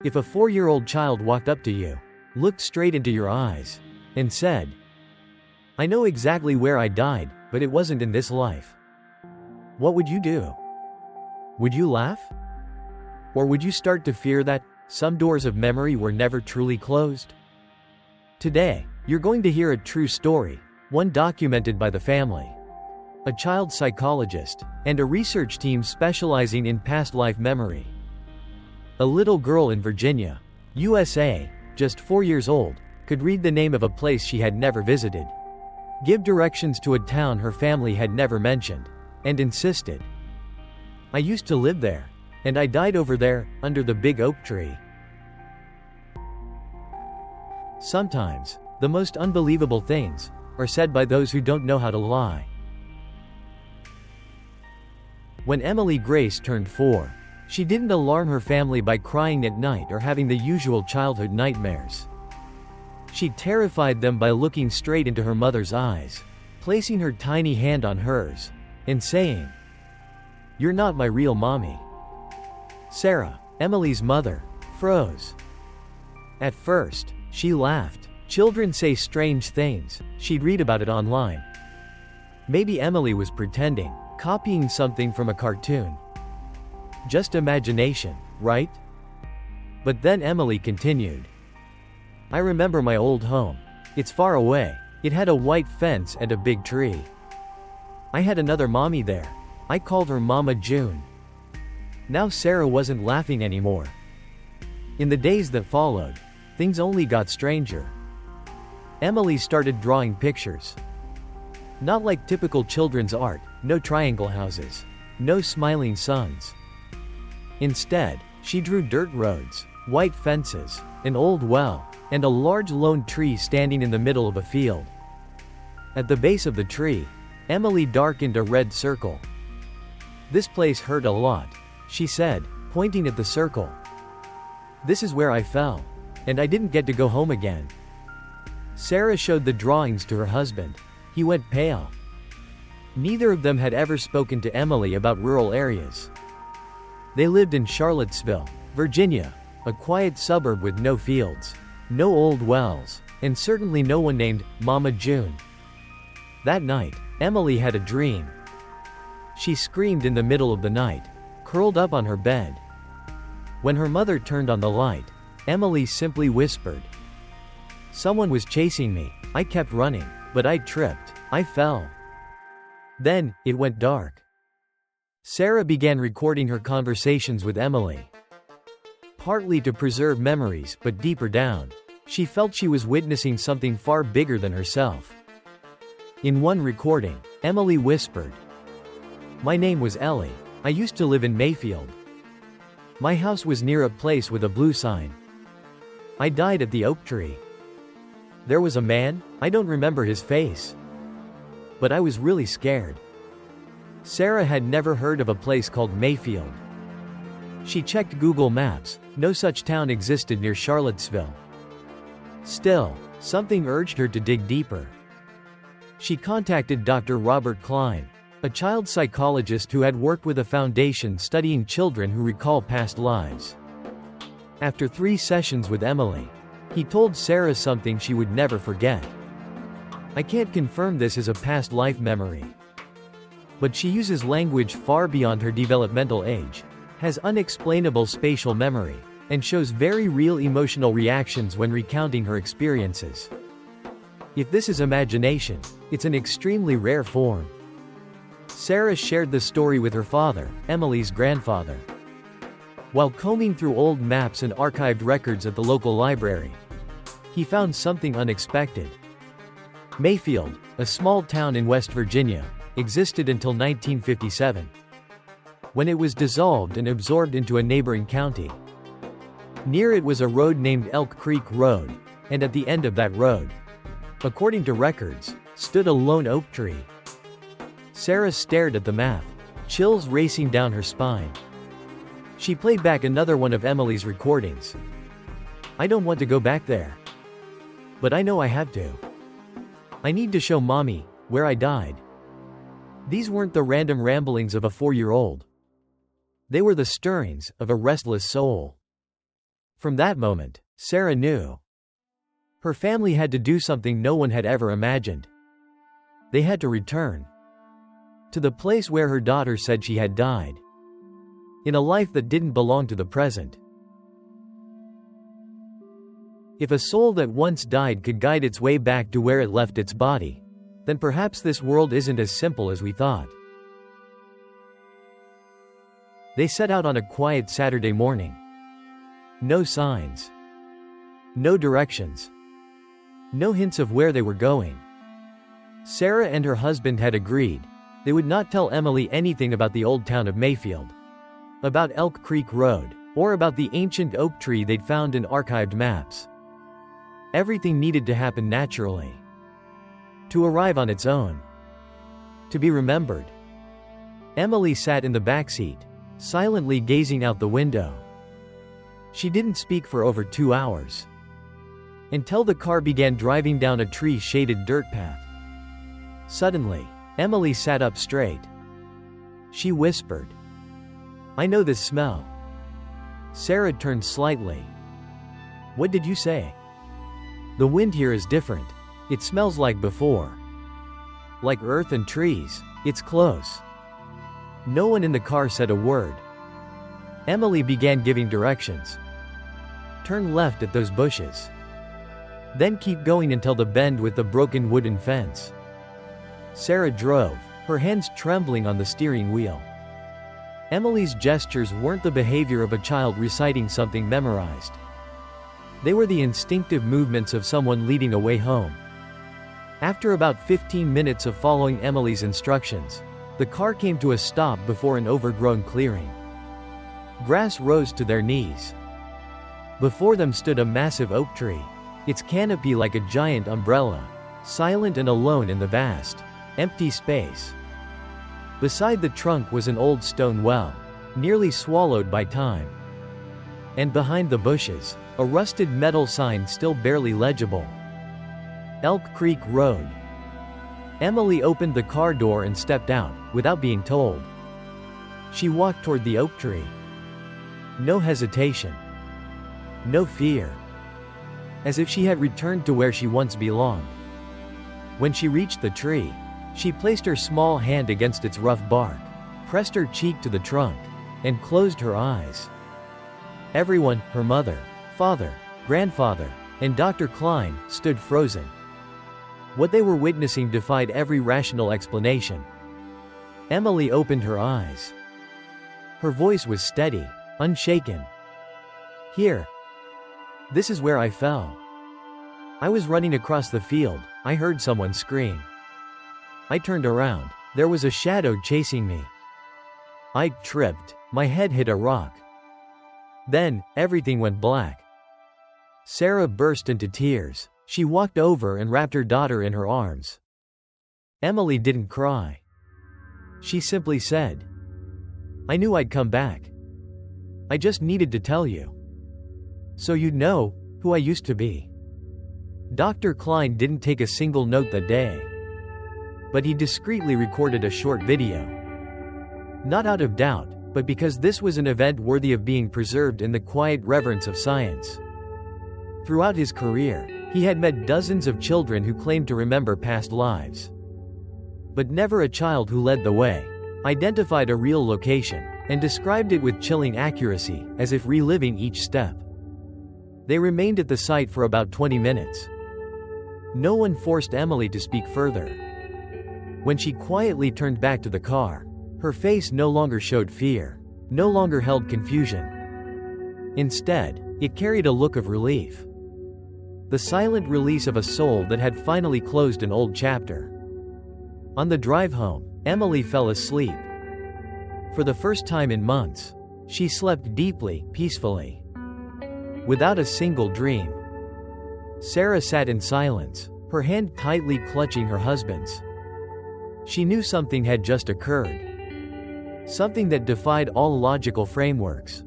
If a 4-year-old child walked up to you, looked straight into your eyes, and said, "I know exactly where I died, but it wasn't in this life," what would you do? Would you laugh? Or would you start to fear that some doors of memory were never truly closed? Today, you're going to hear a true story, one documented by the family, a child psychologist, and a research team specializing in past life memory. A little girl in Virginia, USA, just 4 years old, could read the name of a place she had never visited, give directions to a town her family had never mentioned, and insisted, "I used to live there, and I died over there, under the big oak tree." Sometimes, the most unbelievable things are said by those who don't know how to lie. When Emily Grace turned 4, she didn't alarm her family by crying at night or having the usual childhood nightmares. She terrified them by looking straight into her mother's eyes, placing her tiny hand on hers, and saying, "You're not my real mommy." Sarah, Emily's mother, froze. At first, she laughed. Children say strange things, she'd read about it online. Maybe Emily was pretending, copying something from a cartoon. Just imagination, right? But then Emily continued, "I remember my old home. It's far away. It had a white fence and a big tree. I had another mommy there. I called her Mama June." Now Sarah wasn't laughing anymore. In the days that followed, things only got stranger. Emily started drawing pictures. Not like typical children's art, no triangle houses, no smiling suns. Instead, she drew dirt roads, white fences, an old well, and a large lone tree standing in the middle of a field. At the base of the tree, Emily darkened a red circle. "This place hurt a lot," she said, pointing at the circle. "This is where I fell, and I didn't get to go home again." Sarah showed the drawings to her husband. He went pale. Neither of them had ever spoken to Emily about rural areas. They lived in Charlottesville, Virginia, a quiet suburb with no fields, no old wells, and certainly no one named Mama June. That night, Emily had a dream. She screamed in the middle of the night, curled up on her bed. When her mother turned on the light, Emily simply whispered, "Someone was chasing me. I kept running, but I tripped. I fell." Then, it went dark. Sarah began recording her conversations with Emily. Partly to preserve memories, but deeper down, she felt she was witnessing something far bigger than herself. In one recording, Emily whispered, "My name was Ellie. I used to live in Mayfield. My house was near a place with a blue sign. I died at the oak tree. There was a man, I don't remember his face. But I was really scared." Sarah had never heard of a place called Mayfield. She checked Google Maps, no such town existed near Charlottesville. Still, something urged her to dig deeper. She contacted Dr. Robert Klein, a child psychologist who had worked with a foundation studying children who recall past lives. After 3 sessions with Emily, he told Sarah something she would never forget. "I can't confirm this as a past life memory. But she uses language far beyond her developmental age, has unexplainable spatial memory, and shows very real emotional reactions when recounting her experiences. If this is imagination, it's an extremely rare form." Sarah shared the story with her father, Emily's grandfather. While combing through old maps and archived records at the local library, he found something unexpected. Mayfield, a small town in West Virginia, existed until 1957, when it was dissolved and absorbed into a neighboring county. Near it was a road named Elk Creek Road, and at the end of that road, according to records, stood a lone oak tree. Sarah stared at the map, chills racing down her spine. She played back another one of Emily's recordings. "I don't want to go back there. But I know I have to. I need to show Mommy where I died." These weren't the random ramblings of a 4-year-old. They were the stirrings of a restless soul. From that moment, Sarah knew. Her family had to do something no one had ever imagined. They had to return to the place where her daughter said she had died, in a life that didn't belong to the present. If a soul that once died could guide its way back to where it left its body, then perhaps this world isn't as simple as we thought. They set out on a quiet Saturday morning. No signs. No directions. No hints of where they were going. Sarah and her husband had agreed they would not tell Emily anything about the old town of Mayfield, about Elk Creek Road, or about the ancient oak tree they'd found in archived maps. Everything needed to happen naturally, to arrive on its own, to be remembered. Emily sat in the back seat, silently gazing out the window. She didn't speak for over 2 hours, until the car began driving down a tree-shaded dirt path. Suddenly, Emily sat up straight. She whispered, "I know this smell." Sarah turned slightly. "What did you say?" "The wind here is different. It smells like before. Like earth and trees. It's close." No one in the car said a word. Emily began giving directions. "Turn left at those bushes. Then keep going until the bend with the broken wooden fence." Sarah drove, her hands trembling on the steering wheel. Emily's gestures weren't the behavior of a child reciting something memorized. They were the instinctive movements of someone leading a way home. After about 15 minutes of following Emily's instructions, the car came to a stop before an overgrown clearing. Grass rose to their knees. Before them stood a massive oak tree, its canopy like a giant umbrella, silent and alone in the vast, empty space. Beside the trunk was an old stone well, nearly swallowed by time. And behind the bushes, a rusted metal sign still barely legible. Elk Creek Road. Emily opened the car door and stepped out, without being told. She walked toward the oak tree. No hesitation. No fear. As if she had returned to where she once belonged. When she reached the tree, she placed her small hand against its rough bark, pressed her cheek to the trunk, and closed her eyes. Everyone, her mother, father, grandfather, and Dr. Klein, stood frozen. What they were witnessing defied every rational explanation. Emily opened her eyes. Her voice was steady, unshaken. "Here. This is where I fell. I was running across the field. I heard someone scream. I turned around. There was a shadow chasing me. I tripped. My head hit a rock. Then, everything went black." Sarah burst into tears. She walked over and wrapped her daughter in her arms. Emily didn't cry. She simply said, "I knew I'd come back. I just needed to tell you, so you'd know who I used to be." Dr. Klein didn't take a single note that day, but he discreetly recorded a short video. Not out of doubt, but because this was an event worthy of being preserved in the quiet reverence of science. Throughout his career, he had met dozens of children who claimed to remember past lives. But never a child who led the way, identified a real location, and described it with chilling accuracy, as if reliving each step. They remained at the site for about 20 minutes. No one forced Emily to speak further. When she quietly turned back to the car, her face no longer showed fear, no longer held confusion. Instead, it carried a look of relief. The silent release of a soul that had finally closed an old chapter. On the drive home, Emily fell asleep. For the first time in months, she slept deeply, peacefully, without a single dream. Sarah sat in silence, her hand tightly clutching her husband's. She knew something had just occurred. Something that defied all logical frameworks.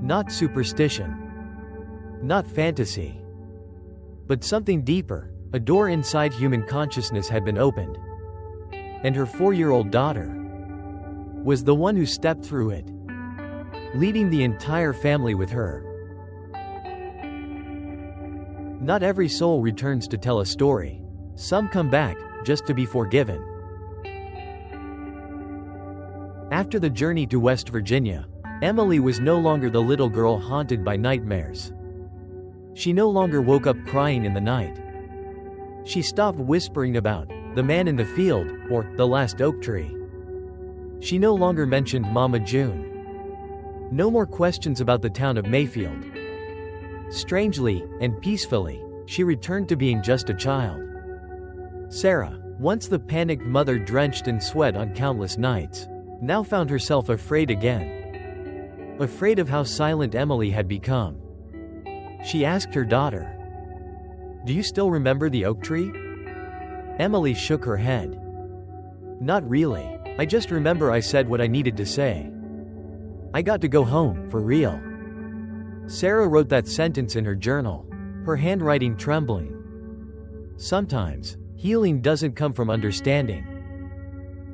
Not superstition. Not fantasy. But something deeper. A door inside human consciousness had been opened. And her 4-year-old daughter was the one who stepped through it, leading the entire family with her. Not every soul returns to tell a story. Some come back, just to be forgiven. After the journey to West Virginia, Emily was no longer the little girl haunted by nightmares. She no longer woke up crying in the night. She stopped whispering about the man in the field, or the last oak tree. She no longer mentioned Mama June. No more questions about the town of Mayfield. Strangely, and peacefully, she returned to being just a child. Sarah, once the panicked mother drenched in sweat on countless nights, now found herself afraid again. Afraid of how silent Emily had become. She asked her daughter, "Do you still remember the oak tree?" Emily shook her head. "Not really. I just remember I said what I needed to say. I got to go home, for real." Sarah wrote that sentence in her journal, her handwriting trembling. Sometimes, healing doesn't come from understanding,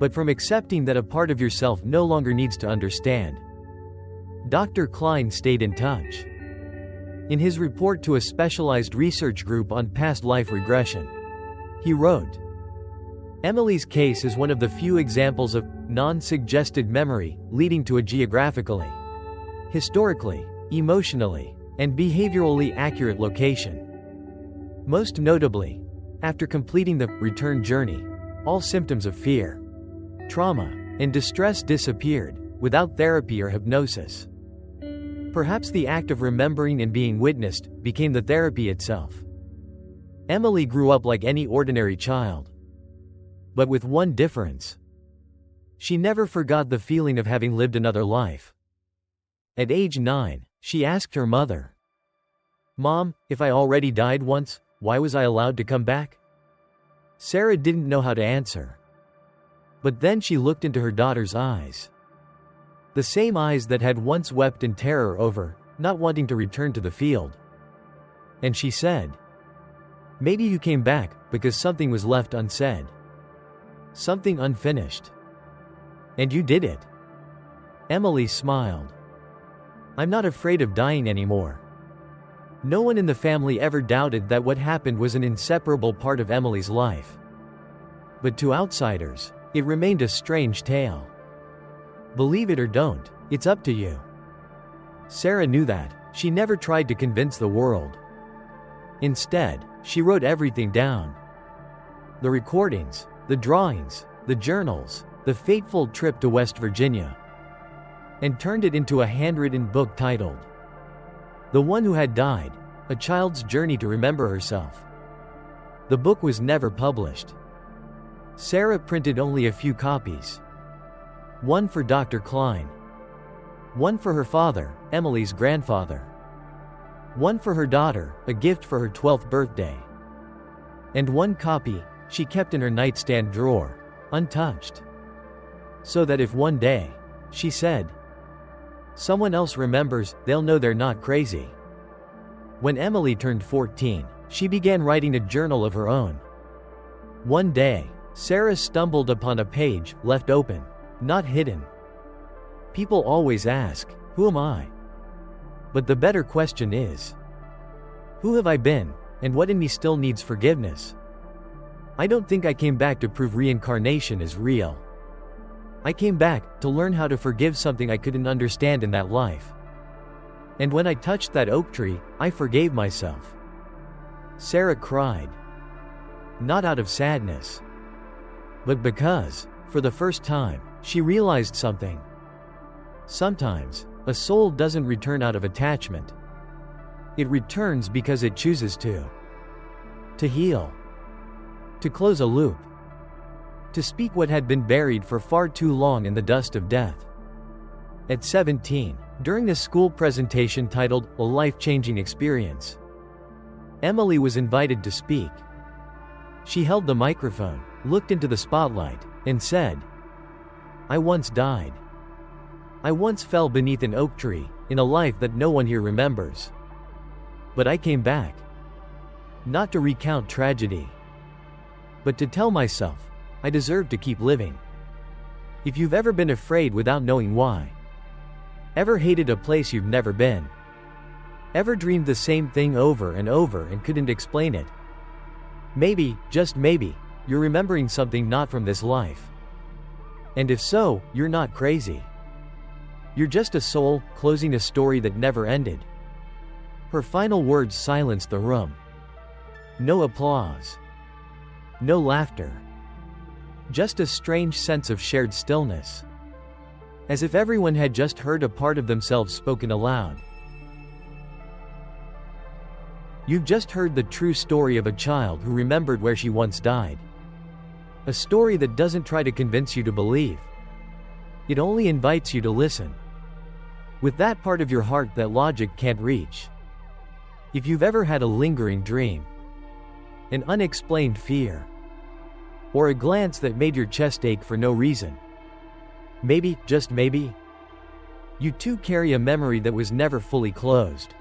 but from accepting that a part of yourself no longer needs to understand. Dr. Klein stayed in touch. In his report to a specialized research group on past life regression, he wrote, "Emily's case is one of the few examples of non-suggested memory leading to a geographically, historically, emotionally, and behaviorally accurate location. Most notably, after completing the return journey, all symptoms of fear, trauma, and distress disappeared, without therapy or hypnosis. Perhaps the act of remembering and being witnessed became the therapy itself." Emily grew up like any ordinary child, but with one difference. She never forgot the feeling of having lived another life. At age 9, she asked her mother, "Mom, if I already died once, why was I allowed to come back?" Sarah didn't know how to answer. But then she looked into her daughter's eyes. The same eyes that had once wept in terror over not wanting to return to the field. And she said, "Maybe you came back because something was left unsaid. Something unfinished. And you did it." Emily smiled. "I'm not afraid of dying anymore." No one in the family ever doubted that what happened was an inseparable part of Emily's life. But to outsiders, it remained a strange tale. Believe it or don't, it's up to you. Sarah knew that. She never tried to convince the world. Instead, she wrote everything down. The recordings, the drawings, the journals, the fateful trip to West Virginia. And turned it into a handwritten book titled, "The One Who Had Died: A Child's Journey to Remember Herself." The book was never published. Sarah printed only a few copies. One for Dr. Klein. One for her father, Emily's grandfather. One for her daughter, a gift for her 12th birthday. And one copy she kept in her nightstand drawer, untouched. So that if one day, she said, someone else remembers, they'll know they're not crazy. When Emily turned 14, she began writing a journal of her own. One day, Sarah stumbled upon a page left open, not hidden. People always ask, who am I? But the better question is, who have I been, and what in me still needs forgiveness? I don't think I came back to prove reincarnation is real. I came back to learn how to forgive something I couldn't understand in that life. And when I touched that oak tree, I forgave myself. Sarah cried. Not out of sadness, but because, for the first time, she realized something. Sometimes, a soul doesn't return out of attachment. It returns because it chooses to. To heal. To close a loop. To speak what had been buried for far too long in the dust of death. At 17, during a school presentation titled, A Life-Changing Experience, Emily was invited to speak. She held the microphone, looked into the spotlight, and said, "I once died. I once fell beneath an oak tree, in a life that no one here remembers. But I came back. Not to recount tragedy, but to tell myself, I deserve to keep living." If you've ever been afraid without knowing why, ever hated a place you've never been, Ever dreamed the same thing over and over and couldn't explain it? Maybe, just maybe, you're remembering something not from this life. And if so, you're not crazy. You're just a soul, closing a story that never ended. Her final words silenced the room. No applause. No laughter. Just a strange sense of shared stillness. As if everyone had just heard a part of themselves spoken aloud. You've just heard the true story of a child who remembered where she once died. A story that doesn't try to convince you to believe. It only invites you to listen. With that part of your heart that logic can't reach. If you've ever had a lingering dream, an unexplained fear, or a glance that made your chest ache for no reason, maybe, just maybe, you too carry a memory that was never fully closed.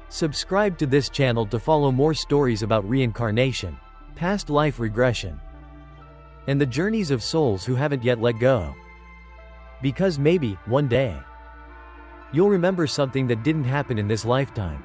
Subscribe to this channel to follow more stories about reincarnation, past life regression, and the journeys of souls who haven't yet let go. Because maybe, one day, you'll remember something that didn't happen in this lifetime.